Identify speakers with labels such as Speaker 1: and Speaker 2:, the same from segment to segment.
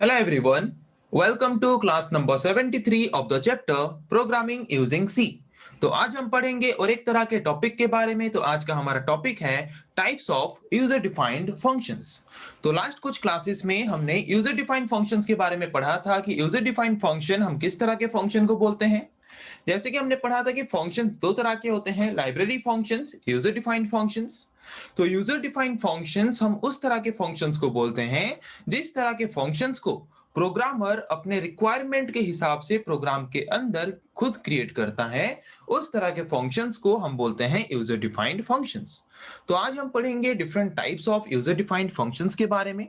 Speaker 1: Hello everyone, welcome to class number 73 of the chapter Programming using C। तो आज हम पढ़ेंगे और एक तरह के टॉपिक के बारे में। तो आज का हमारा टॉपिक है types of user defined functions. तो लास्ट कुछ क्लासेस में हमने यूजर डिफाइंड फंक्शंस के बारे में पढ़ा था कि यूजर डिफाइंड फंक्शन हम किस तरह के फंक्शन को बोलते हैं। जैसे कि हमने पढ़ा था कि फंक्शंस दो तरह के होते हैं, library functions, user defined functions. तो यूजर डिफाइंड फंक्शंस हम उस तरह के फंक्शंस को बोलते हैं जिस तरह के फंक्शंस को प्रोग्रामर अपने रिक्वायरमेंट के हिसाब से प्रोग्राम के अंदर खुद क्रिएट करता है। उस तरह के फंक्शंस को हम बोलते हैं यूजर डिफाइंड फंक्शंस। तो आज हम पढ़ेंगे different types of user defined functions के बारे में।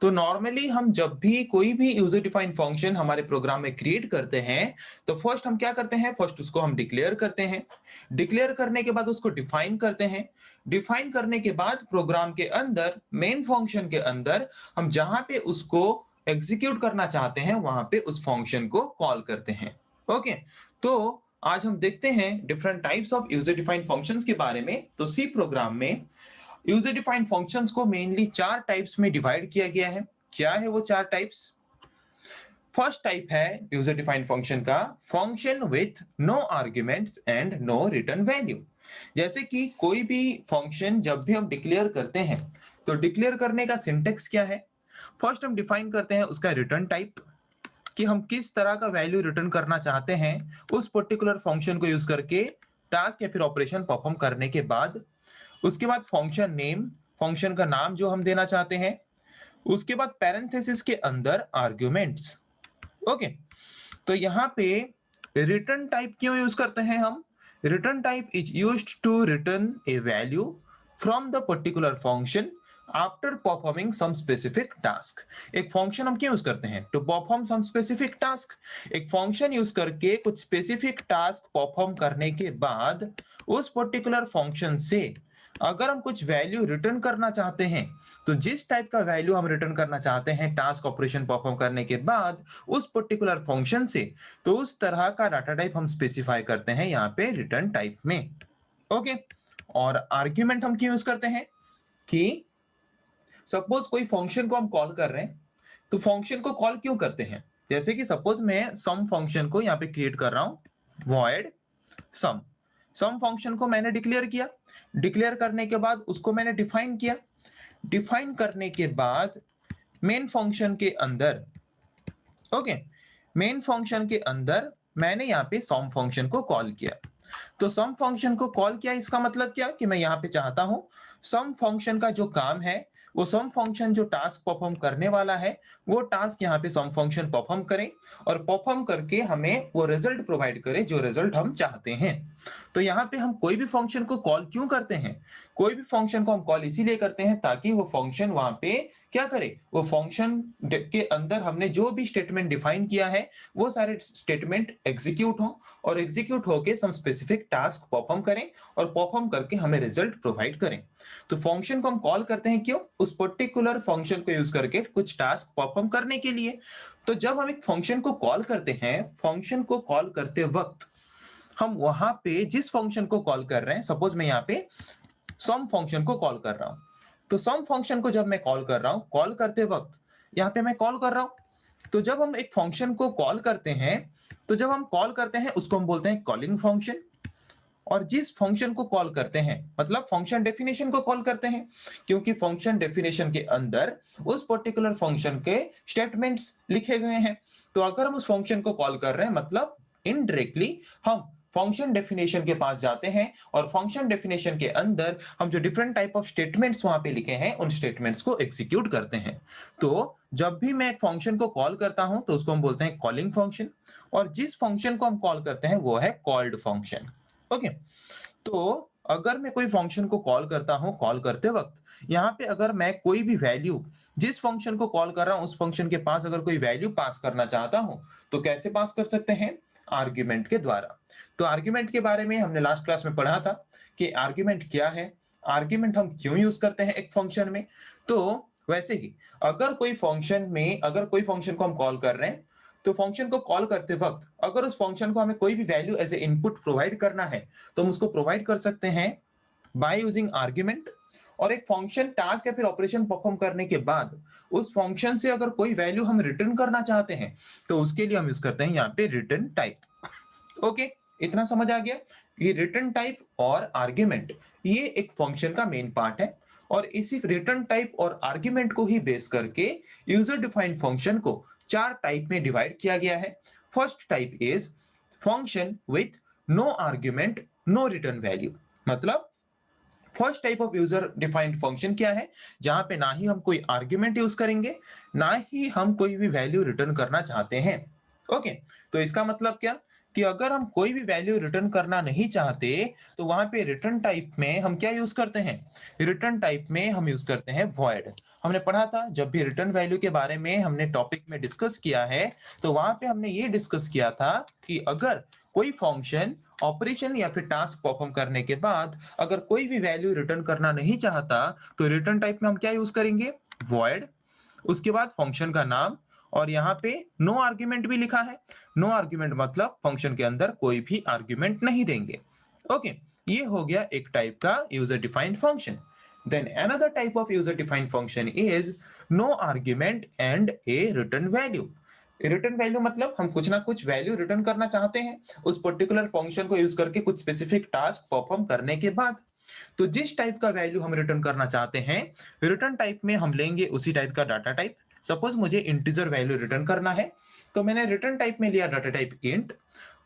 Speaker 1: तो नॉर्मली हम जब भी कोई भी यूजर डिफाइंड फंक्शन हमारे प्रोग्राम में क्रिएट करते हैं तो फर्स्ट हम क्या करते हैं, फर्स्ट उसको हम डिक्लेयर करते हैं। डिक्लेयर करने के बाद उसको डिफाइन करते हैं। डिफाइन करने के बाद प्रोग्राम के अंदर मेन फंक्शन के अंदर हम जहां पे उसको एग्जीक्यूट करना चाहते हैं वहां पे उस फंक्शन को कॉल करते हैं। ओके, तो आज हम देखते हैं different types of user defined functions के बारे में। तो सी प्रोग्राम में यूजर डिफाइंड फंक्शंस को मेनली चार टाइप्स में डिवाइड किया गया है। क्या है वो चार टाइप्स? फर्स्ट टाइप है यूजर डिफाइंड फंक्शन का function with no arguments and no return value. जैसे कि कोई भी फंक्शन जब भी हम डिक्लेयर करते हैं तो डिक्लेयर करने का सिंटेक्स क्या है, फर्स्ट हम डिफाइन करते हैं उसका रिटर्न टाइप कि हम किस तरह का वैल्यू रिटर्न करना चाहते हैं उस पर्टिकुलर फंक्शन को यूज करके टास्क या फिर ऑपरेशन परफॉर्म करने के बाद। उसके बाद फंक्शन नेम, फंक्शन का नाम जो हम देना चाहते हैं। उसके बाद पैरेंथेसिस के अंदर आर्ग्यूमेंट्स। ओके, तो यहाँ पे रिटर्न टाइप क्यों यूज करते हैं हम? Return type is used to return a value from the particular function after performing some specific task. एक फंक्शन हम क्यों यूज करते हैं? To perform some specific task. एक फंक्शन यूज करके कुछ स्पेसिफिक टास्क परफॉर्म करने के बाद उस पर्टिकुलर फंक्शन से अगर हम कुछ वैल्यू रिटर्न करना चाहते हैं तो जिस टाइप का वैल्यू हम रिटर्न करना चाहते हैं टास्क ऑपरेशन परफॉर्म करने के बाद उस पर्टिकुलर फंक्शन से, तो उस तरह का डाटा टाइप हम स्पेसिफाई करते हैं यहाँ पे रिटर्न टाइप में। ओके, और आर्ग्यूमेंट हम क्यों यूज करते हैं कि सपोज कोई फंक्शन को हम कॉल कर रहे हैं तो फंक्शन को कॉल क्यों करते हैं? जैसे कि सपोज मैं सम फंक्शन को यहाँ पे क्रिएट कर रहा हूं, वॉइड सम। सम फंक्शन को मैंने डिक्लेयर किया, डिक्लेयर करने के बाद उसको मैंने डिफाइन किया। डिफाइन करने के बाद मेन फंक्शन के अंदर, ओके, मेन फंक्शन के अंदर मैंने यहाँ पे सम फंक्शन को कॉल किया। तो सम फंक्शन को कॉल किया, इसका मतलब क्या कि मैं यहाँ पे चाहता हूं सम फंक्शन का जो काम है, वो सम फंक्शन जो टास्क परफॉर्म करने वाला है वो टास्क यहाँ पे सम फंक्शन परफॉर्म करे और परफॉर्म करके हमें वो रिजल्ट प्रोवाइड करे जो रिजल्ट हम चाहते हैं। तो यहाँ पे हम कोई भी फंक्शन को कॉल क्यों करते हैं? कोई भी फंक्शन को हम कॉल इसीलिए करते हैं ताकि वो फंक्शन वहां पे क्या करे, वो फंक्शन के अंदर हमने जो भी स्टेटमेंट डिफाइन किया है वो सारे स्टेटमेंट एग्जीक्यूट हो और एग्जीक्यूट होके सम स्पेसिफिक टास्क परफॉर्म करें और परफॉर्म करके हमें रिजल्ट प्रोवाइड करें। तो फंक्शन को हम कॉल करते हैं क्यों? उस पर्टिकुलर फंक्शन को यूज करके कुछ टास्क परफॉर्म करने के लिए। तो जब हम एक फंक्शन को कॉल करते हैं, फंक्शन को कॉल करते वक्त हम वहां पे जिस फंक्शन को कॉल कर रहे हैं, सपोज मैं यहाँ पे सम फंक्शन को कॉल कर रहा हूं, तो सम फंक्शन को जब मैं कॉल कर रहा हूं, कॉल करते वक्त यहाँ पे मैं कॉल कर रहा हूं। तो जब हम एक फंक्शन को कॉल करते हैं, तो जब हम कॉल करते हैं उसको हम बोलते हैं कॉलिंग फंक्शन। और जिस फंक्शन को कॉल करते हैं मतलब फंक्शन डेफिनेशन को कॉल करते हैं, क्योंकि फंक्शन डेफिनेशन के अंदर उस पर्टिकुलर फंक्शन के स्टेटमेंट्स लिखे गए हैं। तो अगर हम उस फंक्शन को कॉल कर रहे हैं मतलब इनडायरेक्टली हम फंक्शन डेफिनेशन के पास जाते हैं और फंक्शन डेफिनेशन के अंदर हम जो डिफरेंट टाइप ऑफ स्टेटमेंट्स वहां पे लिखे हैं उन स्टेटमेंट्स को एग्जीक्यूट करते हैं। तो जब भी मैं एक फंक्शन को कॉल करता हूं तो उसको हम बोलते हैं कॉलिंग फंक्शन, और जिस फंक्शन को हम कॉल करते हैं वो है कॉल्ड फंक्शन। ओके, तो अगर मैं कोई फंक्शन को कॉल करता हूं, कॉल करते वक्त यहाँ पे अगर मैं कोई भी वैल्यू जिस फंक्शन को कॉल कर रहा हूं उस फंक्शन के पास अगर कोई वैल्यू पास करना चाहता हूं तो कैसे पास कर सकते हैं? आर्ग्यूमेंट के द्वारा। तो आर्ग्यूमेंट के बारे में हमने लास्ट क्लास में पढ़ा था कि आर्ग्यूमेंट क्या है, आर्ग्यूमेंट हम क्यों यूज करते हैं एक फंक्शन में। तो वैसे ही अगर कोई फंक्शन में अगर कोई फंक्शन को हम कॉल कर रहे हैं तो फंक्शन को कॉल करते वक्त अगर उस फंक्शन को हमें कोई भी value as a input provide करना है तो हम उसको प्रोवाइड कर सकते हैं बाय यूजिंग आर्ग्यूमेंट। और एक फंक्शन टास्क या फिर ऑपरेशन परफॉर्म करने के बाद उस फंक्शन से अगर कोई वैल्यू हम रिटर्न करना चाहते हैं तो उसके लिए हम यूज करते हैं यहाँ पे रिटर्न टाइप। ओके, इतना समझ आ गया कि रिटर्न टाइप और आर्ग्यूमेंट ये एक फंक्शन का मेन पार्ट है, और इसी रिटर्न टाइप और आर्ग्यूमेंट को ही बेस करके यूजर डिफाइंड फंक्शन को चार टाइप में डिवाइड किया गया है। First type is function with no argument no return value. मतलब first type of user defined function क्या है, जहां पे ना ही हम कोई आर्ग्यूमेंट यूज करेंगे, ना ही हम कोई भी वैल्यू रिटर्न करना चाहते हैं। ओके, तो इसका मतलब क्या कि अगर हम कोई भी वैल्यू रिटर्न करना नहीं चाहते तो वहां पे रिटर्न टाइप में हम क्या यूज करते हैं, रिटर्न टाइप में हम यूज करते हैं वॉइड। हमने पढ़ा था जब भी रिटर्न वैल्यू के बारे में हमने टॉपिक में डिस्कस किया है, तो वहां पे हमने ये डिस्कस किया था कि अगर कोई फंक्शन ऑपरेशन या फिर टास्क परफॉर्म करने के बाद अगर कोई भी वैल्यू रिटर्न करना नहीं चाहता तो रिटर्न टाइप में हम क्या यूज करेंगे, वॉइड। उसके बाद फंक्शन का नाम, और यहाँ पे नो आर्ग्यूमेंट भी लिखा है। नो आर्ग्यूमेंट मतलब फंक्शन के अंदर कोई भी आर्ग्यूमेंट नहीं देंगे। ओके, ये हो गया एक टाइप का user defined function. Then another type of user defined function is no argument and a return value. Return value मतलब हम कुछ ना कुछ वैल्यू रिटर्न करना चाहते हैं उस पर्टिकुलर फंक्शन को यूज करके कुछ स्पेसिफिक टास्क परफॉर्म करने के बाद। तो जिस टाइप का वैल्यू हम रिटर्न करना चाहते हैं, रिटर्न टाइप में हम लेंगे उसी टाइप का डाटा टाइप। सपोज मुझे इंटीजर वैल्यू रिटर्न करना है, तो मैंने रिटर्न टाइप में लिया डाटा टाइप इंट।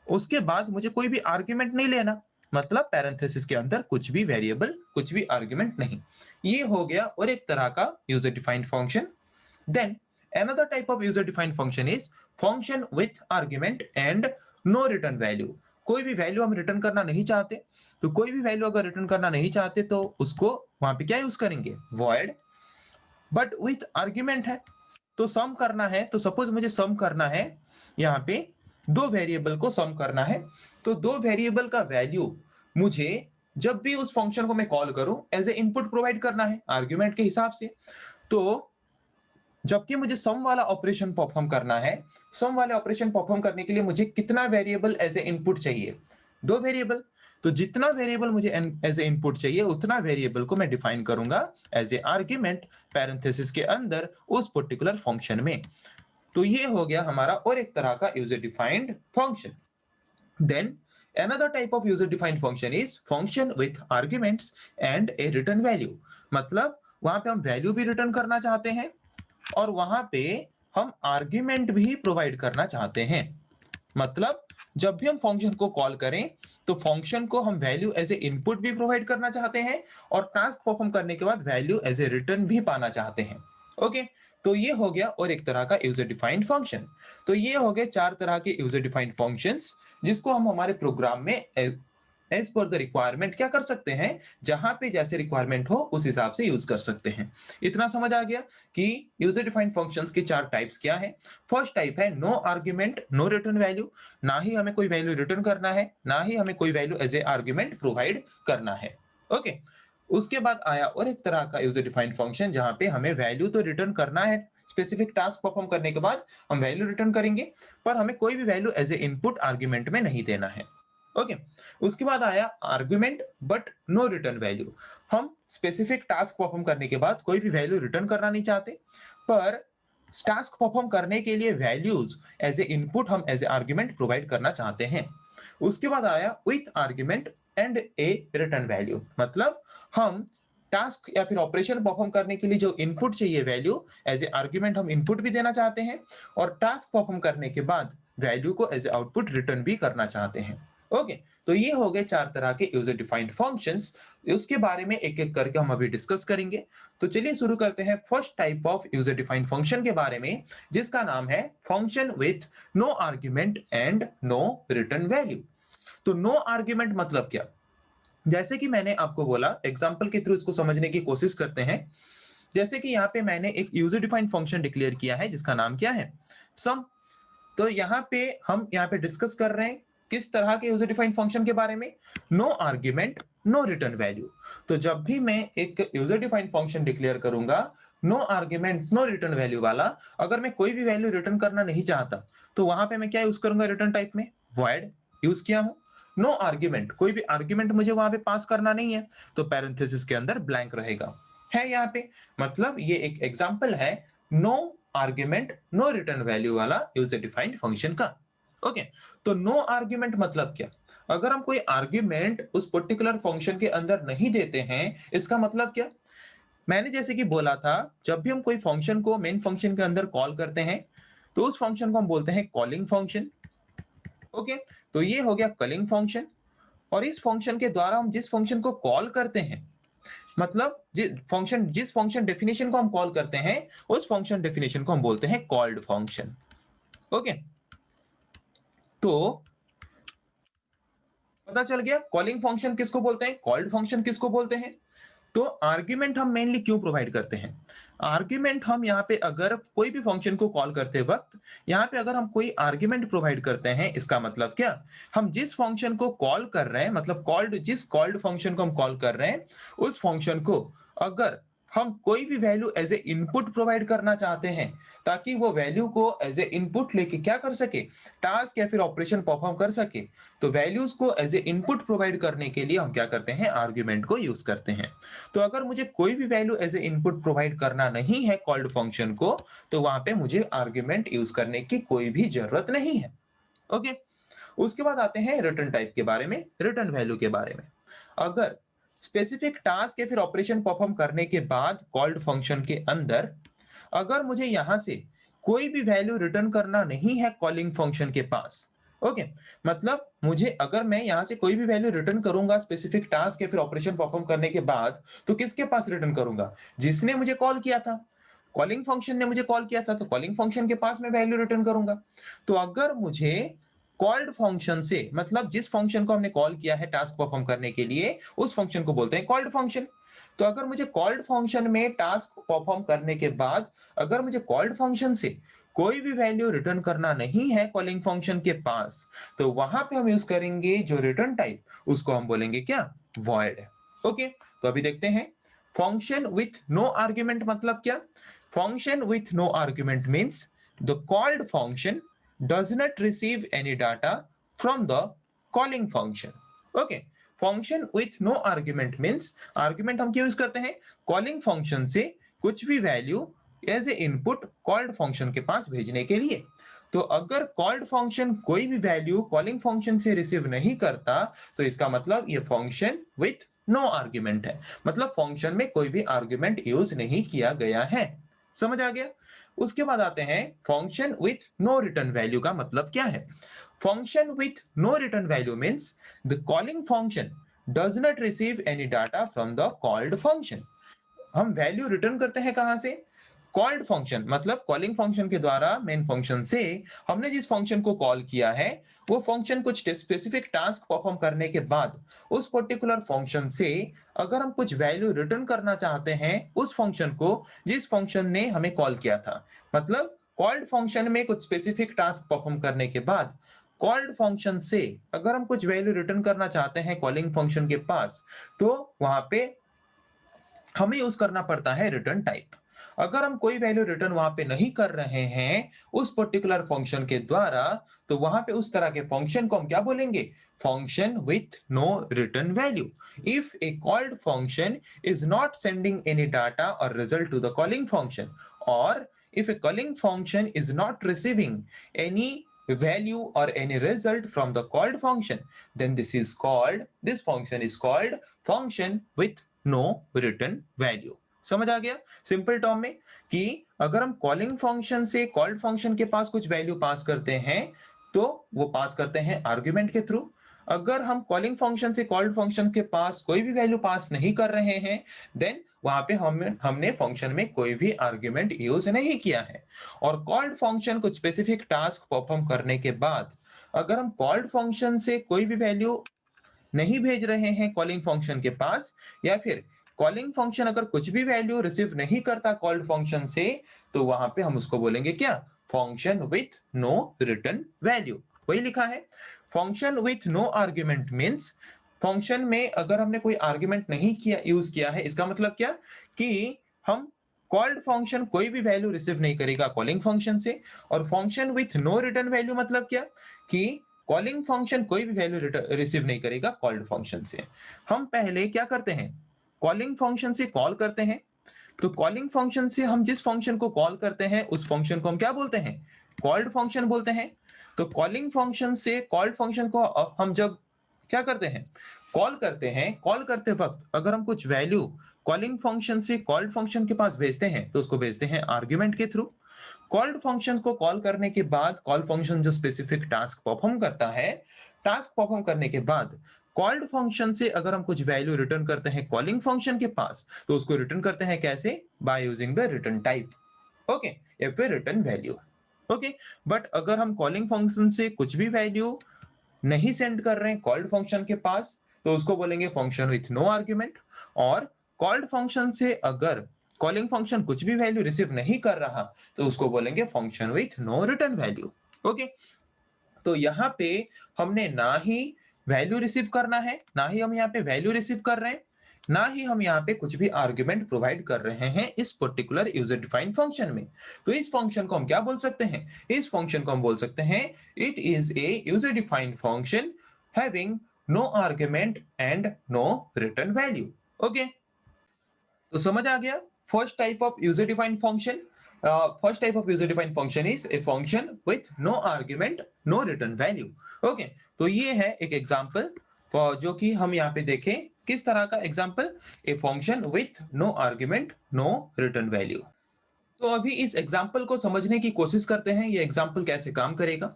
Speaker 1: उसके बाद मुझे कोई भी आर्ग्यूमेंट नहीं लेना, मतलब पैरेंथेसिस के अंदर कुछ भी वेरिएबल, कुछ भी आर्ग्यूमेंट नहीं। ये हो गया और एक तरह का user defined function. Then another type of user defined function is function with argument and no return value। कोई भी वैल्यू हम रिटर्न करना नहीं चाहते, तो कोई भी वैल्यू अगर रिटर्न करना नहीं चाहते तो उसको वहां पे क्या यूज करेंगे, void। बट विथ आर्ग्यूमेंट है तो सम करना है, तो सपोज मुझे सम करना है, यहाँ पे दो वेरिएबल को सम करना है, तो दो वेरिएबल का वैल्यू मुझे जब भी उस फंक्शन को मैं कॉल करूं एज ए इनपुट प्रोवाइड करना है आर्ग्यूमेंट के हिसाब से। तो जबकि मुझे सम वाला ऑपरेशन परफॉर्म करना है, सम वाले ऑपरेशन परफॉर्म करने के लिए मुझे कितना वेरिएबल एज ए इनपुट चाहिए, दो वेरिएबल। तो जितना वेरिएबल मुझे एज ए इनपुट चाहिए उतना वेरिएबल को मैं डिफाइन करूंगा एज ए आर्ग्यूमेंट पैरेंथेसिस के अंदर उस पर्टिकुलर फंक्शन में। तो ये हो गया हमारा और एक तरह का user defined function. Then another type of user defined function is function with arguments and a return value। मतलब वहां पे हम वैल्यू भी रिटर्न करना चाहते हैं और वहां पे हम आर्ग्यूमेंट भी प्रोवाइड करना चाहते हैं। मतलब जब भी हम फंक्शन को कॉल करें तो फंक्शन को हम वैल्यू एज ए इनपुट भी प्रोवाइड करना चाहते हैं और टास्क परफॉर्म करने के बाद वैल्यू एज ए रिटर्न भी पाना चाहते हैं। ओके, तो ये हो गया और एक तरह का यूजर डिफाइंड फंक्शन। तो ये हो गए चार तरह के यूजर डिफाइंड फंक्शंस जिसको हम हमारे प्रोग्राम में एज पर द रिक्वायरमेंट क्या कर सकते हैं, जहां पे जैसे रिक्वायरमेंट हो उस हिसाब से यूज कर सकते हैं। इतना समझ आ गया कि यूजर डिफाइंड फंक्शंस के चार टाइप्स क्या है। फर्स्ट टाइप है no argument no return value, ना ही हमें कोई वैल्यू रिटर्न करना है, ना ही हमें कोई value as a argument provide करना है। ओके, उसके बाद आया और एक तरह का यूजर डिफाइंड फंक्शन जहां पे हमें वैल्यू तो रिटर्न करना है, स्पेसिफिक टास्क परफॉर्म करने के बाद हम वैल्यू रिटर्न करेंगे, पर हमें कोई भी value as a input argument में नहीं देना है। ओके, उसके बाद आया argument but no return value. हम स्पेसिफिक टास्क परफॉर्म करने के बाद कोई भी वैल्यू रिटर्न करना नहीं चाहते, पर टास्क परफॉर्म करने के लिए वैल्यूज एज ए इनपुट हम एज ए आर्ग्यूमेंट प्रोवाइड करना चाहते हैं। उसके बाद आया with argument and a return value. मतलब हम टास्क या फिर ऑपरेशन परफॉर्म करने के लिए जो इनपुट चाहिए वैल्यू एज ए आर्ग्यूमेंट हम इनपुट भी देना चाहते हैं और टास्क परफॉर्म करने के बाद वैल्यू को एज ए आउटपुट रिटर्न भी करना चाहते हैं। ओके, तो ये हो गए चार तरह के यूजर डिफाइंड फंक्शंस। उसके बारे में एक एक करके हम अभी डिस्कस करेंगे। तो चलिए शुरू करते हैं first type of user defined function के बारे में, जिसका नाम है function with no argument and no return value. तो नो आर्ग्यूमेंट मतलब क्या, जैसे कि मैंने आपको बोला, एग्जांपल के थ्रू इसको समझने की कोशिश करते हैं। जैसे कि यहाँ पे मैंने एक यूजर डिफाइंड फंक्शन डिक्लेयर किया है जिसका नाम क्या है, सम। तो यहाँ पे हम यहाँ पे डिस्कस कर रहे हैं किस तरह के यूजर डिफाइंड फंक्शन के बारे में, no argument no return value. तो जब भी मैं एक यूजर डिफाइंड फंक्शन डिक्लेयर करूंगा no argument no return value वाला, अगर मैं कोई भी वैल्यू रिटर्न करना नहीं चाहता तो वहां पे मैं क्या यूज करूंगा, रिटर्न टाइप में वॉइड यूज किया हूं। नो आर्ग्यूमेंट, कोई भी आर्ग्यूमेंट मुझे वहां पे पास करना नहीं है, तो पैरेंथेसिस के अंदर ब्लैंक रहेगा, है यहाँ पे। मतलब ये एक एग्जांपल है no argument no return value वाला यूजर डिफाइंड फंक्शन का। ओके, तो नो आर्ग्यूमेंट मतलब क्या? अगर हम कोई आर्ग्यूमेंट उस पर्टिकुलर फंक्शन के अंदर नहीं देते हैं, इसका मतलब क्या? मैंने जैसे कि बोला था, जब भी हम कोई फंक्शन को मेन फंक्शन के अंदर कॉल करते हैं, तो उस फंक्शन को हम बोलते हैं कॉलिंग फंक्शन। ओके, तो ये हो गया कॉलिंग फंक्शन। और इस फंक्शन के द्वारा हम जिस फंक्शन को कॉल करते हैं, मतलब जिस फंक्शन डेफिनेशन को हम कॉल करते हैं, उस फंक्शन डेफिनेशन को हम बोलते हैं कॉल्ड फंक्शन। ओके, तो पता चल गया कॉलिंग फंक्शन किसको बोलते हैं, कॉल्ड फंक्शन किसको बोलते हैं। तो आर्ग्यूमेंट हम मेनली क्यों प्रोवाइड करते हैं? आर्ग्यूमेंट हम यहाँ पे अगर कोई भी फंक्शन को कॉल करते वक्त यहाँ पे अगर हम कोई आर्ग्यूमेंट प्रोवाइड करते हैं, इसका मतलब क्या? हम जिस फंक्शन को कॉल कर रहे हैं, मतलब जिस कॉल्ड फंक्शन को हम कॉल कर रहे हैं, उस फंक्शन को अगर हम कोई भी value as a input provide करना चाहते हैं, ताकि वो वैल्यू को एज ए इनपुट लेके क्या कर सके, टास्क या फिर ऑपरेशन परफॉर्म कर सके, तो वैल्यूज को एज ए इनपुट प्रोवाइड करने के लिए हम क्या करते हैं, आर्ग्यूमेंट को यूज करते हैं। तो अगर मुझे कोई भी value as a input provide करना नहीं है कॉल्ड फंक्शन को, तो वहां पे मुझे आर्ग्यूमेंट यूज करने की कोई भी जरूरत नहीं है। ओके, उसके बाद आते हैं रिटर्न टाइप के बारे में, रिटर्न वैल्यू के बारे में। अगर स्पेसिफिक टास्क या फिर ऑपरेशन परफॉर्म करने के बाद कॉल्ड फंक्शन के अंदर अगर मुझे यहां से कोई भी वैल्यू रिटर्न करना नहीं है कॉलिंग फंक्शन के पास, ओके, मतलब मुझे अगर मैं यहां से कोई भी वैल्यू रिटर्न करूंगा स्पेसिफिक टास्क या फिर ऑपरेशन परफॉर्म करने के बाद, तो किसके पास रिटर्न करूंगा? जिसने मुझे कॉल किया था, कॉलिंग फंक्शन ने मुझे कॉल किया था, तो कॉलिंग फंक्शन के पास मैं वैल्यू रिटर्न करूंगा। तो अगर मुझे कॉल्ड फंक्शन से, मतलब जिस फंक्शन को हमने कॉल किया है टास्क परफॉर्म करने के लिए, उस फंक्शन को बोलते हैं कॉल्ड फंक्शन। तो अगर मुझे कॉल्ड फंक्शन में टास्क परफॉर्म करने के बाद अगर मुझे कॉल्ड फंक्शन से कोई भी वैल्यू रिटर्न करना नहीं है कॉलिंग फंक्शन के पास, तो वहां पे हम यूज करेंगे जो रिटर्न टाइप, उसको हम बोलेंगे क्या, वॉइड। ओके, तो अभी देखते हैं फंक्शन विथ नो आर्ग्यूमेंट मतलब क्या। Function with no argument means the called function does not receive any data from the calling function. Okay, function with no argument means argument हम क्यों यूज करते हैं, कॉलिंग फंक्शन से कुछ भी value as a input called function के पास भेजने के लिए। तो अगर कॉल्ड फंक्शन कोई भी वैल्यू कॉलिंग फंक्शन से रिसीव नहीं करता, तो इसका मतलब ये फंक्शन विथ नो आर्ग्यूमेंट है, मतलब फंक्शन में कोई भी आर्ग्यूमेंट यूज नहीं किया गया है। समझ आ गया? उसके बाद आते हैं function with no return value का मतलब क्या है। Function with no return value means the calling function does not receive any data from the called function. हम वैल्यू रिटर्न करते हैं कहां से, कॉल्ड फंक्शन, मतलब कॉलिंग फंक्शन के द्वारा मेन फंक्शन से हमने जिस फंक्शन को कॉल किया है, वो फंक्शन कुछ स्पेसिफिक टास्क परफॉर्म करने के बाद उस पर्टिकुलर फंक्शन से अगर हम कुछ वैल्यू रिटर्न करना चाहते हैं उस फंक्शन को जिस फंक्शन ने हमें कॉल किया था, मतलब कॉल्ड फंक्शन में कुछ स्पेसिफिक टास्क परफॉर्म करने के बाद कॉल्ड फंक्शन से अगर हम कुछ वैल्यू रिटर्न करना चाहते हैं कॉलिंग फंक्शन के पास, तो वहां पे हमें यूज करना पड़ता है रिटर्न टाइप। अगर हम कोई वैल्यू रिटर्न वहां पे नहीं कर रहे हैं उस पर्टिकुलर फंक्शन के द्वारा, तो वहां पे उस तरह के फंक्शन को हम क्या बोलेंगे, function with no return value. If a called function is not sending any data और result to the calling function, और if a calling function is not receiving any value or any result from the called function, then this function is called function with no return value। समझ आ गया simple term में कि अगर हम calling function से called function के पास कुछ वैल्यू पास करते हैं, तो वो पास करते हैं आर्ग्यूमेंट के थ्रू। अगर हम कॉलिंग फंक्शन से कॉल्ड फंक्शन के पास कोई भी वैल्यू पास नहीं कर रहे हैं, देन वहां पे हमने फंक्शन में कोई भी आर्ग्यूमेंट यूज नहीं किया है। और कॉल्ड फंक्शन कुछ स्पेसिफिक टास्क परफॉर्म करने के बाद अगर हम कॉल्ड फंक्शन से कोई भी वैल्यू नहीं भेज रहे हैं कॉलिंग फंक्शन के पास, या फिर कॉलिंग फंक्शन अगर कुछ भी वैल्यू रिसीव नहीं करता कॉल्ड फंक्शन से, तो वहां पे हम उसको बोलेंगे क्या, function with no return value. वही लिखा है function with no argument means function में अगर हमने कोई आर्ग्यूमेंट नहीं किया यूज किया है, इसका मतलब क्या कि हम कॉल्ड फंक्शन कोई भी वैल्यू रिसीव नहीं करेगा कॉलिंग फंक्शन से। और function with no return value मतलब क्या कि कॉलिंग फंक्शन कोई भी वैल्यू रिसीव नहीं करेगा कॉल्ड फंक्शन से। हम पहले क्या करते हैं, कॉलिंग फंक्शन से कॉल करते हैं। तो कॉलिंग फंक्शन से हम जिस फंक्शन को कॉल करते हैं उस फंक्शन को हम क्या बोलते हैं, कॉल्ड फंक्शन बोलते हैं। तो कॉलिंग फंक्शन से कॉल्ड फंक्शन को हम जब क्या करते हैं, कॉल करते हैं, कॉल करते वक्त अगर हम कुछ वैल्यू कॉलिंग फंक्शन से कॉल्ड फंक्शन के पास भेजते हैं तो उसको भेजते हैं आर्ग्यूमेंट के थ्रू। कॉल्ड फंक्शन को कॉल करने के बाद कॉल फंक्शन जो स्पेसिफिक टास्क परफॉर्म करता है, टास्क परफॉर्म करने के बाद कॉल्ड फंक्शन से अगर हम कुछ वैल्यू रिटर्न करते हैं कॉलिंग फंक्शन के पास, तो उसको रिटर्न करते हैं कैसे, by using the return type, okay, या फिर रिटर्न वैल्यू, ओके। बट अगर हम कॉलिंग फंक्शन से कुछ भी वैल्यू नहीं सेंड कर रहे हैं कॉल्ड फंक्शन के पास, तो उसको बोलेंगे फंक्शन विथ नो आर्ग्यूमेंट। और कॉल्ड फंक्शन से अगर कॉलिंग फंक्शन कुछ भी वैल्यू रिसीव नहीं कर रहा तो उसको बोलेंगे function with no return value, okay. तो यहाँ पे हमने ना ही वैल्यू रिसीव करना है, ना ही हम यहाँ पे वैल्यू रिसीव कर रहे हैं, ना ही हम यहाँ पे कुछ भी आर्ग्यूमेंट प्रोवाइड कर रहे हैं इस पर्टिकुलर यूजर डिफाइंड फंक्शन में। तो इस फंक्शन को हम क्या बोल सकते हैं, इस फंक्शन को हम बोल सकते हैं it is a user defined function having no argument and no return value, okay. तो समझ आ गया, first type of user defined function, first type of user defined function is a function with no argument no return value, okay. तो ये है एक example जो कि हम यहाँ पे देखें किस तरह का example, a function with no argument no return value. तो अभी इस एग्जांपल को समझने की कोशिश करते हैं, ये एग्जांपल कैसे काम करेगा।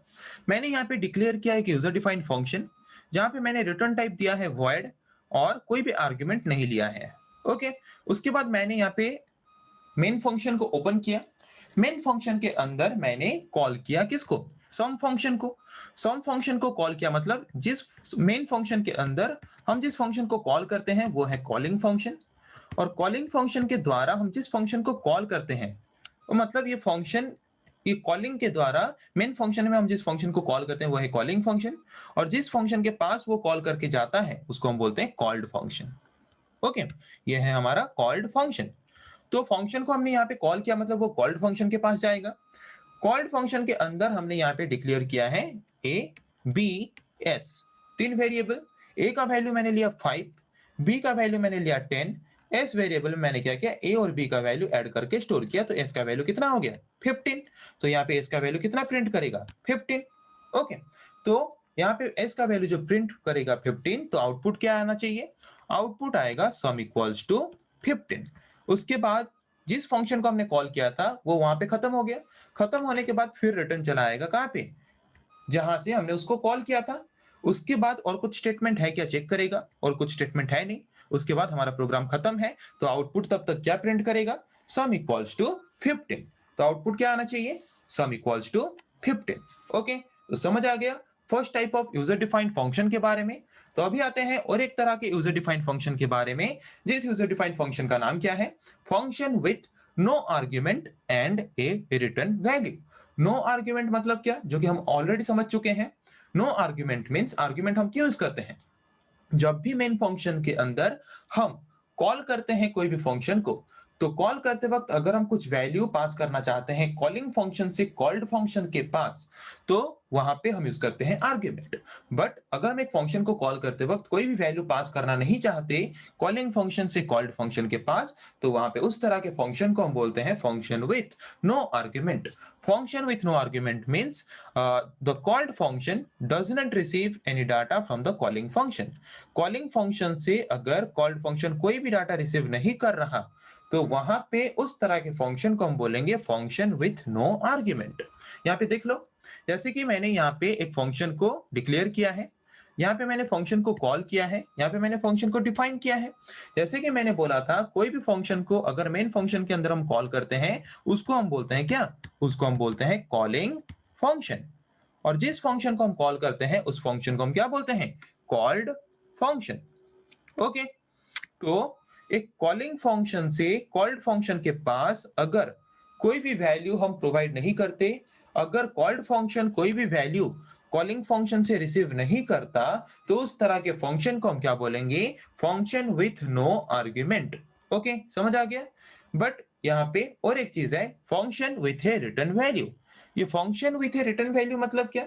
Speaker 1: मैंने यहाँ पे डिक्लेयर किया एक यूजर डिफाइंड फंक्शन जहाँ पे मैंने रिटर्न टाइप दिया है void और कोई भी आर्ग्यूमेंट नहीं लिया है, ओके। उसके बाद मैंने यहाँ पे मेन फंक्शन को ओपन किया, मेन फंक्शन के अंदर मैंने कॉल किया किसको, सम फंक्शन को। सम फंक्शन को कॉल किया मतलब जिस मेन फंक्शन के अंदर हम जिस फंक्शन को कॉल करते हैं वो है कॉलिंग फंक्शन, और कॉलिंग फंक्शन के द्वारा हम जिस फंक्शन को कॉल करते हैं वो मतलब ये फंक्शन, ये कॉलिंग के द्वारा मेन फंक्शन में हम जिस फंक्शन को कॉल करते हैं वो है कॉलिंग फंक्शन, और जिस फंक्शन के पास वो कॉल करके जाता है उसको हम बोलते हैं कॉल्ड फंक्शन, ओके। ये है हमारा कॉल्ड फंक्शन। तो फंक्शन को हमने यहाँ पे कॉल किया मतलब वो कॉल्ड फंक्शन के पास जाएगा। कॉल्ड फंक्शन के अंदर हमने यहाँ पे डिक्लेयर किया है ए बी एस, तीन वेरिएबल। ए का वैल्यू मैंने लिया 5, बी का वैल्यू मैंने लिया 10, एस वेरिएबल में मैंने क्या किया, ए और बी का वैल्यू ऐड करके स्टोर किया, तो एस का वैल्यू कितना हो गया 15। तो यहाँ पे एस का वैल्यू कितना प्रिंट करेगा 15, ओके। तो यहाँ पे एस का वैल्यू जो प्रिंट करेगा 15, तो आउटपुट क्या आना चाहिए, आउटपुट आएगा सम इक्वल्स टू 15। उसके बाद जिस फंक्शन को हमने कॉल किया था वो वहां पे खत्म हो गया, खत्म होने के बाद फिर रिटर्न चला आएगा कहां पे, जहां से हमने उसको कॉल किया था। उसके बाद और कुछ स्टेटमेंट है क्या चेक करेगा, और कुछ स्टेटमेंट है नहीं। उसके बाद हमारा प्रोग्राम खत्म है, तो आउटपुट तब तक क्या प्रिंट करेगा, सम इक्वल्स टू 15। तो आउटपुट क्या आना चाहिए, सम इक्वल्स टू 15, ओके। तो समझ आ गया first type of user defined function के बारे में। तो अभी आते हैं और एक तरह के यूजर डिफाइंड फंक्शन के बारे में, जिस यूजर डिफाइंड फंक्शन का नाम क्या है, function with no argument and a return value. No argument मतलब क्या, जो कि हम ऑलरेडी समझ चुके हैं। नो आर्ग्यूमेंट मींस आर्ग्यूमेंट हम क्यों यूज करते हैं, जब भी मेन फंक्शन के अंदर हम कॉल करते हैं कोई भी फंक्शन को, तो कॉल करते वक्त अगर हम कुछ वैल्यू पास करना चाहते हैं कॉलिंग फंक्शन से कॉल्ड फंक्शन के पास, तो वहां पे हम यूज करते हैं आर्ग्यूमेंट। बट अगर हम एक फंक्शन को कॉल करते वक्त कोई भी वैल्यू पास करना नहीं चाहते कॉलिंग फंक्शन से कॉल्ड फंक्शन के पास, तो वहां पे उस तरह के फंक्शन को हम बोलते हैं function with no argument. Function with no argument means the called function does not receive any data from the calling function. Calling function से अगर कॉल्ड फंक्शन कोई भी डाटा रिसीव नहीं कर रहा, तो वहां पे उस तरह के फंक्शन को हम बोलेंगे फंक्शन विथ नो आर्ग्यूमेंट। यहाँ पे देख लो, जैसे कि मैंने यहाँ पे एक फंक्शन को डिक्लेयर किया है, यहाँ पे मैंने फंक्शन को कॉल किया है, यहाँ पे मैंने फंक्शन को डिफाइन किया है। जैसे कि मैंने बोला था कोई भी फंक्शन को अगर मेन फंक्शन के अंदर हम कॉल करते हैं उसको हम बोलते हैं क्या, उसको हम बोलते हैं कॉलिंग फंक्शन। और जिस फंक्शन को हम कॉल करते हैं उस फंक्शन को हम क्या बोलते हैं, कॉल्ड फंक्शन, ओके। तो एक कॉलिंग फंक्शन से कॉल्ड फंक्शन के पास अगर कोई भी वैल्यू हम प्रोवाइड नहीं करते, अगर कॉल्ड फंक्शन कोई भी वैल्यू कॉलिंग फंक्शन से रिसीव नहीं करता, तो उस तरह के फंक्शन को हम क्या बोलेंगे, function with no argument, okay. समझ आ गया। बट यहाँ पे और एक चीज है function with a return value. ये function with a return value मतलब क्या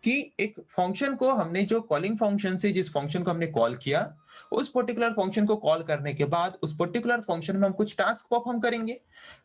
Speaker 1: कि एक फंक्शन को हमने जो कॉलिंग फंक्शन से जिस फंक्शन को हमने कॉल किया, उस पर्टिकुलर फंक्शन को कॉल करने के बाद उस पर्टिकुलर फंक्शन में हम कुछ टास्क परफॉर्म करेंगे।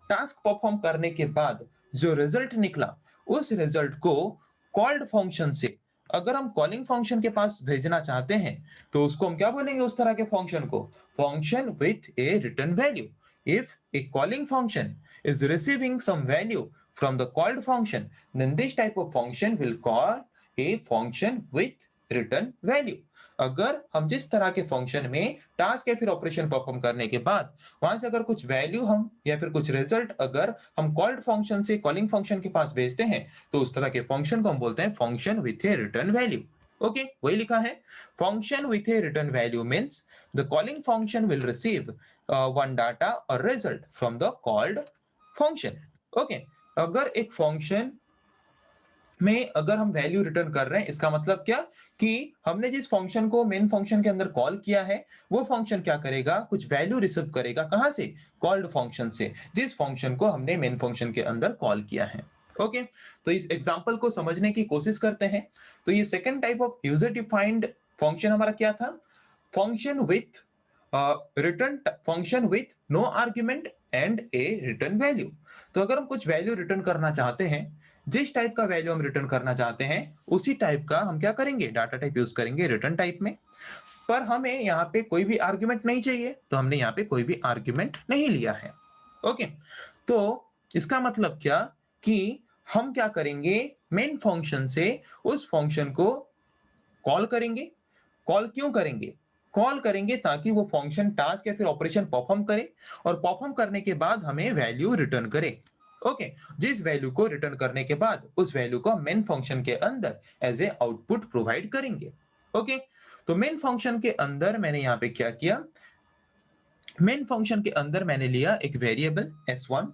Speaker 1: टास्क परफॉर्म करने के बाद जो रिजल्ट निकला, उस रिजल्ट को कॉल्ड फंक्शन से अगर हम कॉलिंग फंक्शन के पास भेजना चाहते हैं तो उसको हम क्या बोलेंगे, उस तरह के फंक्शन को function with a return value. If A calling function is receiving some value from the called function, then this type of function will call a function with return value। अगर हम जिस तरह के फंक्शन में task या फिर operation perform करने के बाद वहां से अगर कुछ वैल्यू हम या फिर कुछ रिजल्ट अगर हम कॉल्ड फंक्शन से कॉलिंग फंक्शन के पास भेजते हैं तो उस तरह के फंक्शन को हम बोलते हैं function with a return value. Okay, वही लिखा है function with a return value means the calling function will receive one data or result from the called function. Okay, अगर एक फंक्शन में अगर हम वैल्यू रिटर्न कर रहे हैं, इसका मतलब क्या कि हमने जिस फंक्शन को मेन फंक्शन के अंदर कॉल किया है वो फंक्शन क्या करेगा, कुछ वैल्यू रिसीव करेगा। कहां से? कॉल्ड फंक्शन से, जिस फंक्शन को हमने मेन फंक्शन के अंदर कॉल किया है। ओके, तो इस एग्जांपल को समझने की कोशिश करते हैं। तो ये second type of user defined function हमारा क्या था? Function with return function with no argument and a return value. तो अगर हम कुछ वैल्यू रिटर्न करना चाहते हैं, जिस टाइप का वैल्यू हम रिटर्न करना चाहते हैं उसी टाइप का हम क्या करेंगे, डाटा टाइप यूज करेंगे रिटर्न टाइप में। पर हमें यहाँ पे कोई भी आर्ग्यूमेंट नहीं चाहिए, तो हमने यहाँ पे कोई भी आर्ग्यूमेंट नहीं लिया है। ओके, तो इसका मतलब क्या कि हम क्या करेंगे, मेन फंक्शन से उस फंक्शन को कॉल करेंगे। कॉल क्यों करेंगे? कॉल करेंगे ताकि वो फंक्शन टास्क या फिर ऑपरेशन परफॉर्म करे और परफॉर्म करने के बाद हमें वैल्यू रिटर्न करे। ओके, जिस वैल्यू को रिटर्न करने के बाद उस वैल्यू को मेन फंक्शन के अंदर एज ए आउटपुट प्रोवाइड करेंगे। ओके, तो मेन फंक्शन के अंदर मैंने यहाँ पे क्या किया, मेन फंक्शन के अंदर मैंने लिया एक वेरिएबल s1।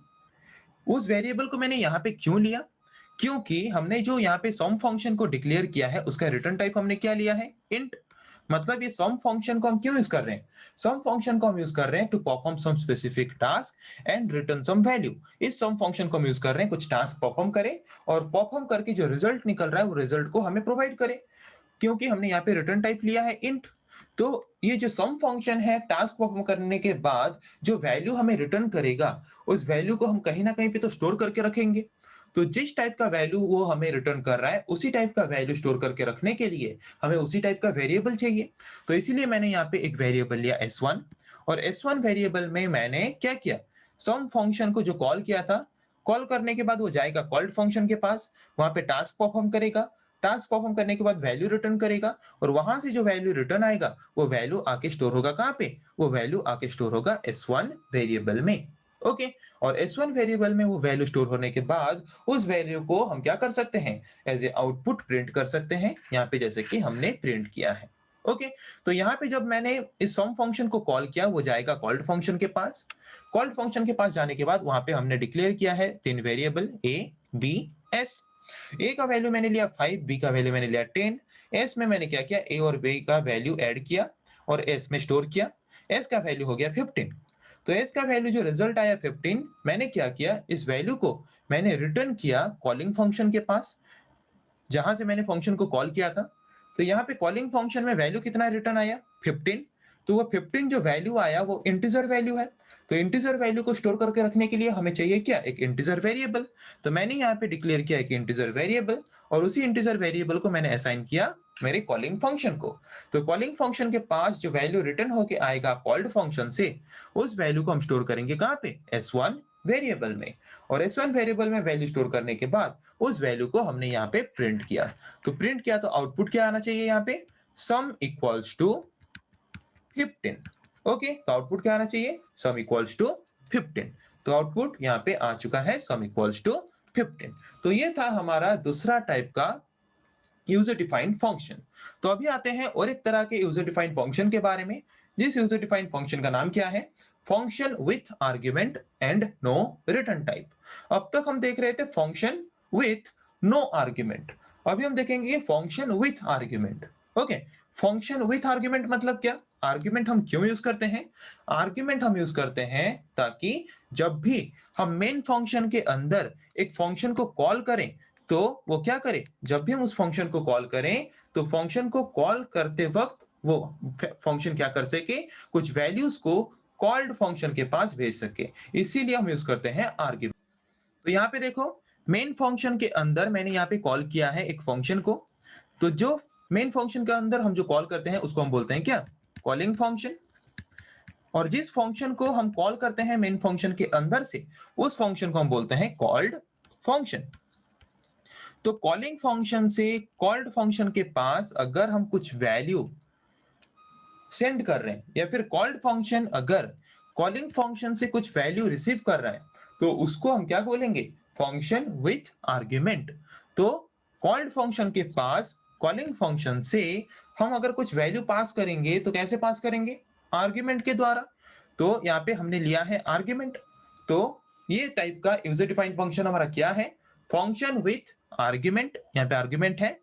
Speaker 1: उस वेरिएबल को मैंने यहाँ पे क्यों लिया? क्योंकि हमने जो यहाँ पे सम फंक्शन को डिक्लेयर किया है उसका रिटर्न टाइप हमने क्या लिया है, इंट। मतलब ये सम फंक्शन को हम क्यों यूज कर रहे हैं? सम फंक्शन को हम यूज कर रहे हैं to perform some specific task and return some value. इस सम फंक्शन को हम यूज कर रहे हैं कुछ टास्क परफॉर्म करे और परफॉर्म करके जो रिजल्ट निकल रहा है वो रिजल्ट को हमें प्रोवाइड करे। क्योंकि हमने यहाँ पे रिटर्न टाइप लिया है इंट, तो ये जो सम फंक्शन है टास्क परफॉर्म करने के बाद जो वैल्यू हमें रिटर्न करेगा उस वैल्यू को हम कहीं ना कहीं पे तो स्टोर करके रखेंगे। तो जिस टाइप का वैल्यू वो हमें रिटर्न कर रहा है उसी टाइप का वैल्यू स्टोर करके रखने के लिए हमें उसी टाइप का वेरिएबल चाहिए। तो इसीलिए मैंने यहाँ पे एक वेरिएबल लिया s1 और s1 वेरिएबल में मैंने क्या किया, सम फंक्शन को जो कॉल किया था, कॉल करने के बाद वो जाएगा कॉल्ड फंक्शन के पास, वहां पे टास्क परफॉर्म करेगा, टास्क परफॉर्म करने के बाद वैल्यू रिटर्न करेगा और वहां से जो वैल्यू रिटर्न आएगा वो वैल्यू आके स्टोर होगा कहाँ पे, वो वैल्यू आके स्टोर होगा s1 वेरिएबल में। ओके, और s1 वेरिएबल में वो वैल्यू स्टोर होने के बाद उस वैल्यू को हम क्या कर सकते हैं, एज ए आउटपुट प्रिंट कर सकते हैं, यहाँ पे जैसे कि हमने प्रिंट किया है। ओके, तो यहाँ पे जब मैंने इस सम फंक्शन को कॉल किया वो जाएगा कॉल्ड फंक्शन के पास। कॉल्ड फंक्शन के पास जाने के बाद वहां पे हमने डिक्लेयर किया है 3 variable a b s। a का वैल्यू मैंने लिया 5, b का वैल्यू मैंने लिया 10, s में मैंने क्या किया, a और b का वैल्यू ऐड किया और s में स्टोर किया। s का वैल्यू हो गया 15। तो s का वैल्यू जो रिजल्ट आया 15, मैंने क्या किया, इस वैल्यू को मैंने रिटर्न किया कॉलिंग फंक्शन के पास जहां से मैंने फंक्शन को कॉल किया था। तो यहाँ पे कॉलिंग फंक्शन में वैल्यू कितना रिटर्न आया, 15। तो वो 15 जो वैल्यू आया वो इंटीजर वैल्यू है। तो इंटीजर वैल्यू को स्टोर करके रखने के लिए हमें चाहिए क्या, एक इंटीजर वेरिएबल। तो मैंने यहाँ पे डिक्लेयर किया एक इंटीजर वेरिएबल और उसी इंटीजर वेरिएबल को मैंने असाइन किया मेरे कॉलिंग फंक्शन को। तो कॉलिंग फंक्शन के पास जो वैल्यू रिटर्न होके आएगा कॉल्ड फंक्शन से, उस वैल्यू को हम स्टोर करेंगे कहाँ पे, s1 वेरिएबल में। और s1 वेरिएबल में वैल्यू स्टोर करने के बाद उस वैल्यू को हमने यहाँ पे प्रिंट किया। तो प्रिंट किया तो आउटपुट क्या आना चाहिए यहाँ पे, सम इक्वल्स टू 15। ओके, तो आउटपुट क्या आना चाहिए, सम इक्वल्स टू 15। तो आउटपुट यहाँ पे आ चुका है सम इक्वल्स टू 15। तो ये था हमारा दूसरा टाइप का यूजर डिफाइंड फंक्शन। तो अभी आते हैं और एक तरह के यूजर डिफाइंड फंक्शन के बारे में, जिस यूजर डिफाइंड फंक्शन का नाम क्या है, function with argument and no return type. अब तक हम देख रहे थे फंक्शन विथ नो आर्ग्यूमेंट, अभी हम देखेंगे function with argument. Okay, function with argument मतलब क्या, आर्ग्यूमेंट हम क्यों यूज करते हैं? आर्ग्यूमेंट हम यूज करते हैं ताकि जब भी हम मेन फंक्शन के अंदर एक फंक्शन को कॉल करें तो वो क्या करे, जब भी हम उस फंक्शन को कॉल करें तो फंक्शन को कॉल करते वक्त वो फंक्शन क्या कर सके, कुछ वैल्यूज को कॉल्ड फंक्शन के पास भेज सके, इसीलिए हम यूज करते हैं आर्ग्यूमेंट। तो यहाँ पे देखो, मेन फंक्शन के अंदर मैंने यहाँ पे कॉल किया है एक फंक्शन को, तो जो मेन फंक्शन के अंदर हम जो कॉल करते हैं उसको हम बोलते हैं क्या, कॉलिंग फंक्शन। और जिस फंक्शन को हम कॉल करते हैं मेन फंक्शन के अंदर से, उस फंक्शन को हम बोलते हैं कॉल्ड फंक्शन। तो कॉलिंग फंक्शन से कॉल्ड फंक्शन के पास अगर हम कुछ वैल्यू सेंड कर रहे हैं, या फिर कॉल्ड फंक्शन अगर कॉलिंग फंक्शन से कुछ वैल्यू रिसीव कर रहा है, तो उसको हम क्या बोलेंगे, फंक्शन विथ आर्ग्यूमेंट। तो कॉल्ड फंक्शन के पास कॉलिंग फंक्शन से हम अगर कुछ वैल्यू पास करेंगे तो कैसे पास करेंगे, आर्ग्यूमेंट के द्वारा। तो यहाँ पे हमने लिया है आर्ग्यूमेंट। तो ये टाइप का यूजर डिफाइंड फंक्शन हमारा क्या है, फंक्शन विथ आर्ग्यूमेंट, यहाँ पे आर्ग्यूमेंट है,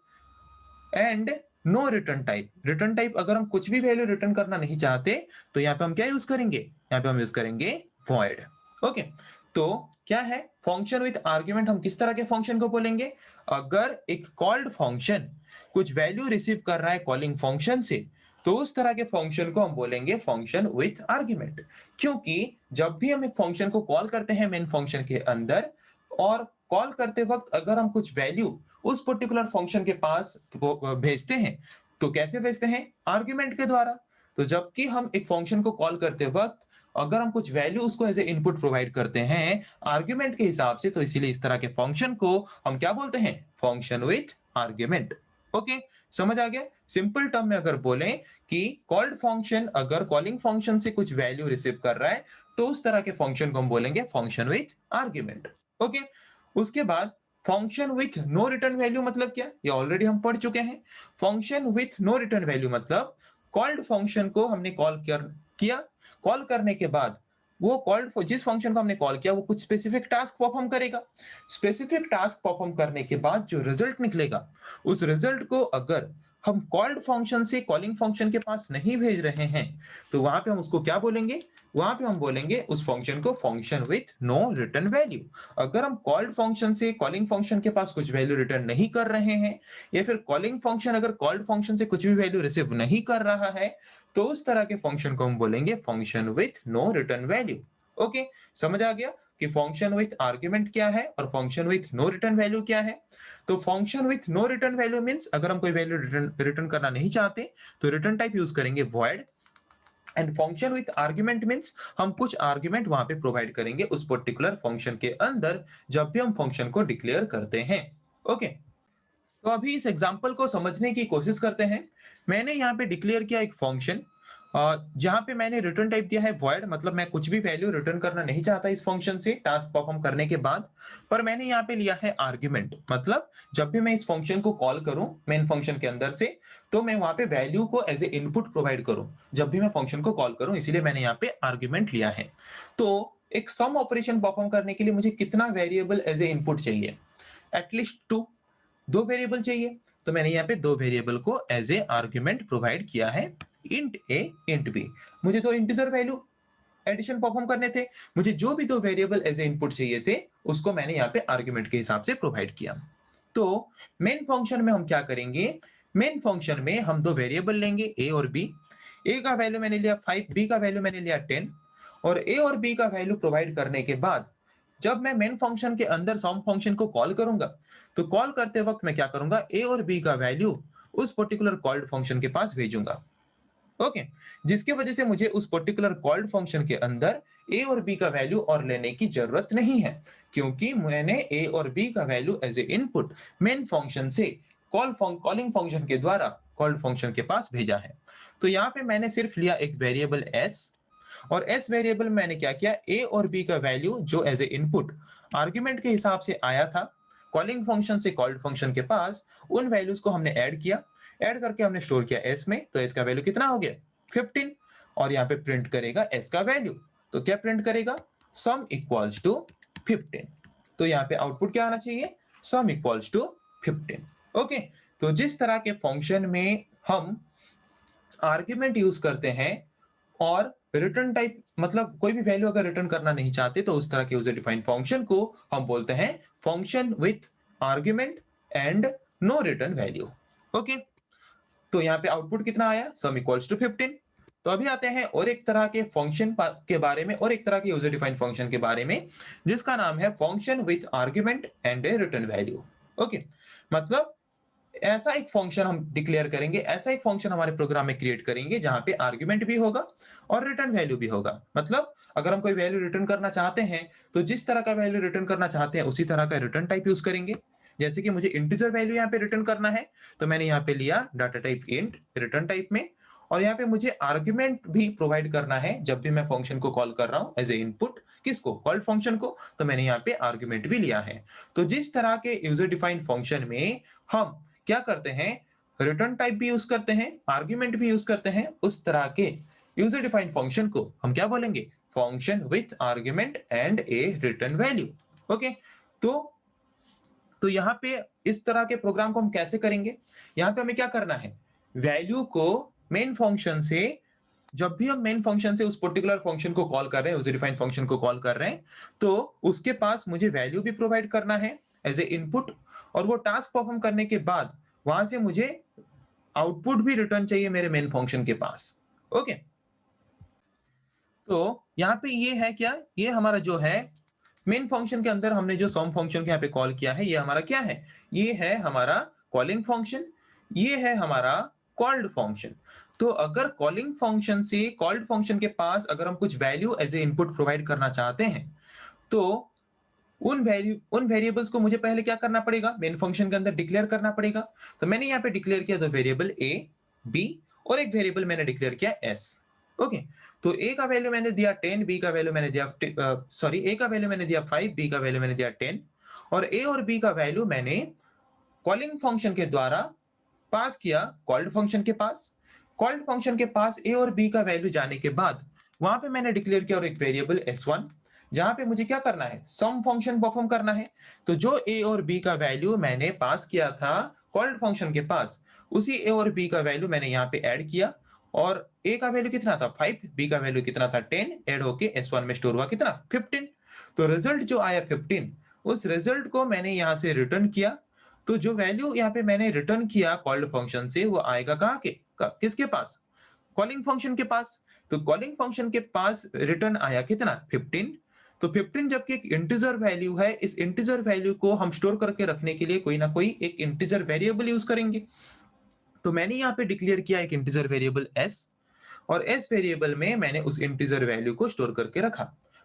Speaker 1: and no return type. Return type अगर हम कुछ भी वैल्यू रिटर्न करना नहीं चाहते तो यहाँ पे हम क्या यूज करेंगे, यहाँ पे हम यूज करेंगे void। ओके, तो क्या है फंक्शन विथ आर्ग्यूमेंट, हम किस तरह के फंक्शन को बोलेंगे, अगर एक कॉल्ड फंक्शन कुछ वैल्यू रिसीव कर रहा है कॉलिंग फंक्शन से, तो उस तरह के फंक्शन को हम बोलेंगे फंक्शन विथ आर्ग्यूमेंट। क्योंकि जब भी हम एक फंक्शन को कॉल करते हैं मेन फंक्शन के अंदर, और कॉल करते वक्त अगर हम कुछ वैल्यू उस पर्टिकुलर फंक्शन के पास भेजते हैं, तो कैसे भेजते हैं, आर्ग्यूमेंट के द्वारा। तो जबकि हम एक फंक्शन को कॉल करते वक्त अगर हम कुछ वैल्यू उसको एज ए इनपुट प्रोवाइड करते हैं आर्ग्यूमेंट के हिसाब से, तो इसीलिए इस तरह के फंक्शन को हम क्या बोलते हैं, फंक्शन विथ आर्ग्यूमेंट। ओके, समझ आ गया। सिंपल टर्म में अगर बोलें कि कॉल्ड फंक्शन अगर कॉलिंग फंक्शन से कुछ वैल्यू रिसीव कर रहा है, तो उस तरह के फंक्शन को हम बोलेंगे फंक्शन विथ आर्ग्यूमेंट। ओके, उसके बाद function with no return value मतलब क्या, ये ऑलरेडी हम पढ़ चुके हैं। Function with no return value मतलब कॉल्ड फंक्शन को हमने किया, कॉल करने के बाद वो कॉल्ड जिस फंक्शन को हमने कॉल किया वो कुछ स्पेसिफिक टास्क परफॉर्म करेगा। स्पेसिफिक टास्क परफॉर्म करने के बाद जो रिजल्ट निकलेगा, उस रिजल्ट को अगर हम कॉल्ड फंक्शन से कॉलिंग फंक्शन के पास नहीं भेज रहे हैं, तो वहां पे हम उसको क्या बोलेंगे, वहां पे हम बोलेंगे उस फंक्शन को function with no return value. अगर हम कॉल्ड फंक्शन से कॉलिंग फंक्शन के पास कुछ वैल्यू रिटर्न नहीं कर रहे हैं, या फिर कॉलिंग फंक्शन अगर कॉल्ड फंक्शन से कुछ भी वैल्यू रिसीव नहीं कर रहा है, तो उस तरह के फंक्शन को हम बोलेंगे function with no return value. Okay, समझ आ गया कि फंक्शन विथ आर्ग्यूमेंट क्या है और function with no return value क्या है। तो function with no return value means अगर हम कोई वैल्यू रिटर्न करना नहीं चाहते तो रिटर्न टाइप यूज करेंगे void। And function with argument means हम कुछ आर्ग्यूमेंट वहां पे प्रोवाइड करेंगे उस पर्टिकुलर फंक्शन के अंदर जब भी हम फंक्शन को डिक्लेयर करते हैं। ओके, तो अभी इस एग्जांपल को समझने की कोशिश करते हैं। मैंने यहाँ पे डिक्लेयर किया एक फंक्शन जहां पे मैंने रिटर्न टाइप दिया है void, मतलब मैं कुछ भी वैल्यू रिटर्न करना नहीं चाहता इस फंक्शन से टास्क परफॉर्म करने के बाद। पर मैंने यहाँ पे लिया है आर्ग्यूमेंट, मतलब जब भी मैं इस फंक्शन को कॉल करूं मेन फंक्शन के अंदर से, तो मैं वहां पे वैल्यू को एज ए इनपुट प्रोवाइड करूं जब भी मैं फंक्शन को कॉल करूं, इसीलिए मैंने यहाँ पे आर्ग्यूमेंट लिया है। तो एक सम ऑपरेशन परफॉर्म करने के लिए मुझे कितना वेरिएबल एज ए इनपुट चाहिए, एटलीस्ट टू, दो वेरिएबल चाहिए। तो मैंने यहाँ पे दो वेरिएबल को एज ए आर्ग्यूमेंट प्रोवाइड किया है, इंट ए इंट बी। मुझे तो इंटीजर वैल्यू एडिशन परफॉर्म करने थे, मुझे जो भी दो वेरिएबल एज ए इनपुट चाहिए थे उसको मैंने यहाँ पे आर्ग्यूमेंट के हिसाब से प्रोवाइड किया। तो मेन फंक्शन में हम क्या करेंगे, मेन फंक्शन में हम दो वेरिएबल लेंगे ए और बी। ए का वैल्यू मैंने लिया 5, बी का वैल्यू मैंने लिया 10। और ए और बी का वैल्यू प्रोवाइड करने के बाद जब मैं मेन फंक्शन के अंदर सम फंक्शन को कॉल करूंगा, तो कॉल करते वक्त मैं क्या करूंगा, ए और बी का वैल्यू उस पर्टिकुलर कॉल्ड फंक्शन के पास भेजूंगा। ओके, जिसकी वजह से मुझे उस पर्टिकुलर कॉल्ड फंक्शन के अंदर ए और बी का वैल्यू और लेने की जरूरत नहीं है, क्योंकि मैंने ए और बी का value as a input main function से कॉलिंग फंक्शन के द्वारा कॉल्ड फंक्शन के पास भेजा है। तो यहाँ पे मैंने सिर्फ लिया एक वेरिएबल एस, और एस वेरिएबल में मैंने क्या किया, ए और बी का वैल्यू जो एज ए इनपुट आर्ग्यूमेंट के हिसाब से आया था कॉलिंग फंक्शन से कॉल्ड फंक्शन के पास, उन वैल्यूज को हमने ऐड किया, ऐड करके हमने स्टोर किया एस में। तो एस का वैल्यू कितना हो गया, 15। और यहाँ पे प्रिंट करेगा एस का वैल्यू, तो क्या प्रिंट करेगा, सम इक्वल्स टू 15। तो यहाँ पे आउटपुट क्या आना चाहिए, सम इक्वल्स टू 15। ओके, तो जिस तरह के फंक्शन में हम आर्ग्यूमेंट यूज करते हैं और रिटर्न टाइप मतलब कोई भी वैल्यू अगर रिटर्न करना नहीं चाहते तो उस तरह के यूजर डिफाइंड फंक्शन को हम बोलते हैं function with argument and no return value. Okay, तो यहाँ पे आउटपुट कितना आया, सम इक्वल्स टू 15। तो अभी आते हैं और एक तरह के फंक्शन के बारे में और एक तरह के यूजर डिफाइंड फंक्शन के बारे में जिसका नाम है function with argument and a return value. Okay, मतलब ऐसा एक फंक्शन हम डिक्लेयर करेंगे, ऐसा एक फंक्शन हमारे प्रोग्राम में क्रिएट करेंगे जहां पे आर्गुमेंट भी होगा और रिटर्न वैल्यू भी होगा। मतलब अगर हम कोई वैल्यू रिटर्न करना चाहते हैं तो जिस तरह का वैल्यू रिटर्न करना चाहते हैं उसी तरह का रिटर्न टाइप यूज करेंगे। जैसे कि मुझे इंटीजर वैल्यू यहाँ पे रिटर्न करना है तो मैंने यहाँ पे लिया data type int return type में, और यहाँ पे मुझे आर्ग्यूमेंट भी प्रोवाइड करना है जब भी मैं फंक्शन को कॉल कर रहा हूँ एज ए इनपुट किसको, कॉल्ड फंक्शन को, तो मैंने यहाँ पे आर्ग्यूमेंट भी लिया है। तो जिस तरह के यूजर डिफाइंड फंक्शन में हम क्या करते हैं, रिटर्न टाइप भी यूज करते हैं, आर्ग्यूमेंट भी यूज करते हैं, उस तरह के यूजर डिफाइंड फंक्शन को हम क्या बोलेंगे, function with argument and a return value. Okay, तो यहाँ पे इस तरह के प्रोग्राम को हम कैसे करेंगे, यहाँ पे हमें क्या करना है, वैल्यू को मेन फंक्शन से, जब भी हम मेन फंक्शन से उस पर्टिकुलर फंक्शन को कॉल कर रहे हैं, यूजर डिफाइंड फंक्शन को कॉल कर रहे हैं, तो उसके पास मुझे वैल्यू भी प्रोवाइड करना है एज ए इनपुट, और वो टास्क परफॉर्म करने के बाद वहां से मुझे आउटपुट भी रिटर्न चाहिए मेरे मेन फंक्शन के पास। ओके, तो यहाँ पे ये है क्या, ये हमारा जो है मेन फंक्शन के अंदर हमने जो सम फंक्शन को यहाँ पे कॉल किया है, ये हमारा क्या है, ये है हमारा कॉलिंग फंक्शन, ये है हमारा कॉल्ड फंक्शन। तो अगर कॉलिंग फंक्शन से कॉल्ड फंक्शन के पास अगर हम कुछ value as a input provide करना चाहते हैं तो उन वेरिएबल्स को मुझे पहले क्या करना पड़ेगा, मेन फंक्शन के अंदर डिक्लेयर करना पड़ेगा। तो मैंने यहाँ पे डिक्लेयर किया दो वेरिएबल ए बी और एक वेरिएबल मैंने डिक्लेयर किया एस। ओके, तो ए का वैल्यू मैंने दिया 10, बी का वैल्यू मैंने दिया ए का वैल्यू मैंने दिया 5, बी का वैल्यू मैंने दिया 10, और ए और बी का वैल्यू मैंने कॉलिंग फंक्शन के द्वारा पास किया कॉल्ड फंक्शन के पास। कॉल्ड फंक्शन के पास ए और बी का वैल्यू जाने के बाद वहां पे मैंने डिक्लेयर किया और एक वेरिएबल s1 जहां पे मुझे क्या करना है, सम फंक्शन परफॉर्म करना है। तो जो ए और बी का वैल्यू मैंने पास किया था कॉल्ड फंक्शन के पास, उसी ए और बी का वैल्यू मैंने यहाँ पे ऐड किया, और ए का वैल्यू कितना था 5, बी का वैल्यू कितना था 10, ऐड होके s1 में स्टोर हुआ कितना 15। तो रिजल्ट जो आया 15, उस रिजल्ट को मैंने यहाँ से रिटर्न किया। तो जो वैल्यू यहाँ पे मैंने रिटर्न किया कॉल्ड फंक्शन से वो आएगा कहाँ के, किसके पास, कॉलिंग फंक्शन के पास। तो कॉलिंग फंक्शन के पास रिटर्न आया कितना 15। तो 15 जबकि एक इंटीजर वैल्यू है, इस इंटीजर वैल्यू को हम स्टोर करके रखने के लिए कोई ना कोई एक इंटीजर वेरिएबल यूज करेंगे। तो मैंने यहाँ पे डिक्लेयर किया एक इंटीजर वेरिएबल s, और s वेरिएबल में मैंने उस इंटीजर वैल्यू को स्टोर करके रखा।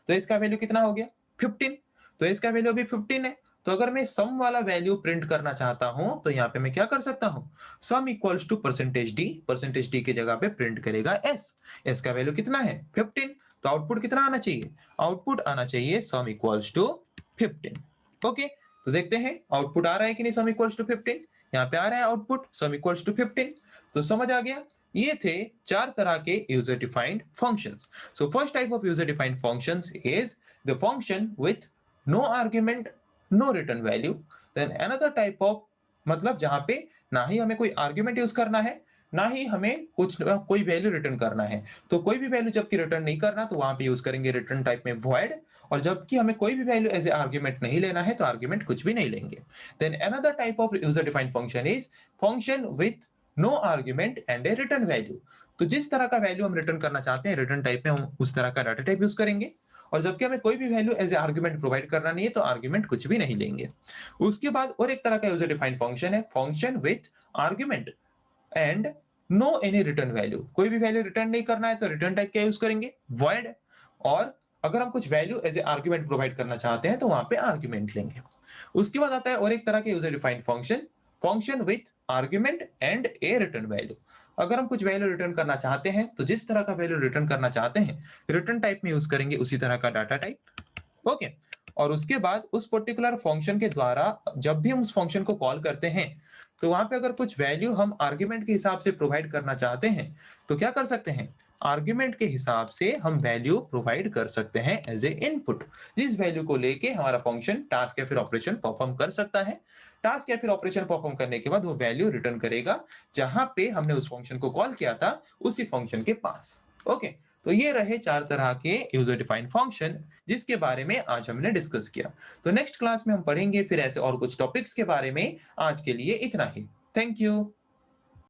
Speaker 1: तो इसका वैल्यू कितना हो गया 15। तो इसका वैल्यू अभी 15 है। तो अगर मैं सम वाला वैल्यू प्रिंट करना चाहता हूं तो यहाँ पे मैं क्या कर सकता हूं, sum equals to percentage D की जगह पे प्रिंट करेगा s का वैल्यू कितना है 15। तो आउटपुट कितना आना चाहिए, आउटपुट आना चाहिए सम इक्वल्स टू 15। ओके, तो देखते हैं आउटपुट आ रहा है कि नहीं, सम इक्वल्स टू 15 यहाँ पे आ रहा है आउटपुट सम इक्वल्स टू 15। तो समझ आ गया, ये थे 4 तरह के user defined functions. So first type of user defined functions is the function with no argument no return value. Then another type of, मतलब जहां पे ना ही हमें कोई आर्ग्यूमेंट यूज करना है ना ही हमें कोई वैल्यू रिटर्न करना है। तो कोई भी वैल्यू जबकि रिटर्न नहीं करना तो वहां पे यूज करेंगे रिटर्न टाइप में void, और जबकि हमें कोई भी वैल्यू एज ए आर्ग्यूमेंट नहीं लेना है तो आर्ग्यूमेंट कुछ भी नहीं लेंगे। Then another type of user defined function is function with no argument and a return value. तो जिस तरह का वैल्यू हम रिटर्न करना चाहते हैं रिटर्न टाइप में हम उस तरह का डाटा टाइप यूज करेंगे, और जबकि हमें कोई भी value as a argument provide करना नहीं है तो आर्ग्यूमेंट कुछ भी नहीं लेंगे। उसके बाद और एक तरह का यूजर डिफाइंड फंक्शन है function with argument and no any return value. कोई भी वैल्यू रिटर्न नहीं करना है तो रिटर्न टाइप क्या यूज करेंगे, void, और अगर हम कुछ value as a argument provide करना चाहते हैं तो वहां पे आर्ग्यूमेंट लेंगे। उसके बाद आता है और एक तरह के user defined function function with argument and a return value. अगर हम कुछ वैल्यू रिटर्न करना चाहते हैं तो जिस तरह का वैल्यू रिटर्न करना चाहते हैं रिटर्न टाइप में यूज करेंगे उसी तरह का डाटा टाइप। ओके, और उसके बाद उस पर्टिकुलर फंक्शन के द्वारा जब भी हम उस फंक्शन को कॉल करते हैं तो वहां पे अगर कुछ वैल्यू हम आर्ग्यूमेंट के हिसाब से प्रोवाइड करना चाहते हैं तो क्या कर सकते हैं, आर्ग्यूमेंट के हिसाब से हम वैल्यू प्रोवाइड कर सकते हैं एज ए इनपुट, जिस वैल्यू को लेके हमारा फंक्शन टास्क या फिर ऑपरेशन परफॉर्म कर सकता है। टास्क या फिर ऑपरेशन परफॉर्म करने के बाद वो वैल्यू रिटर्न करेगा जहां पे हमने उस फंक्शन को कॉल किया था उसी फंक्शन के पास। ओके, तो ये रहे 4 तरह के यूजर डिफाइंड फंक्शन जिसके बारे में आज हमने डिस्कस किया। तो नेक्स्ट क्लास में हम पढ़ेंगे फिर ऐसे और कुछ टॉपिक्स के बारे में। आज के लिए इतना ही। Thank you.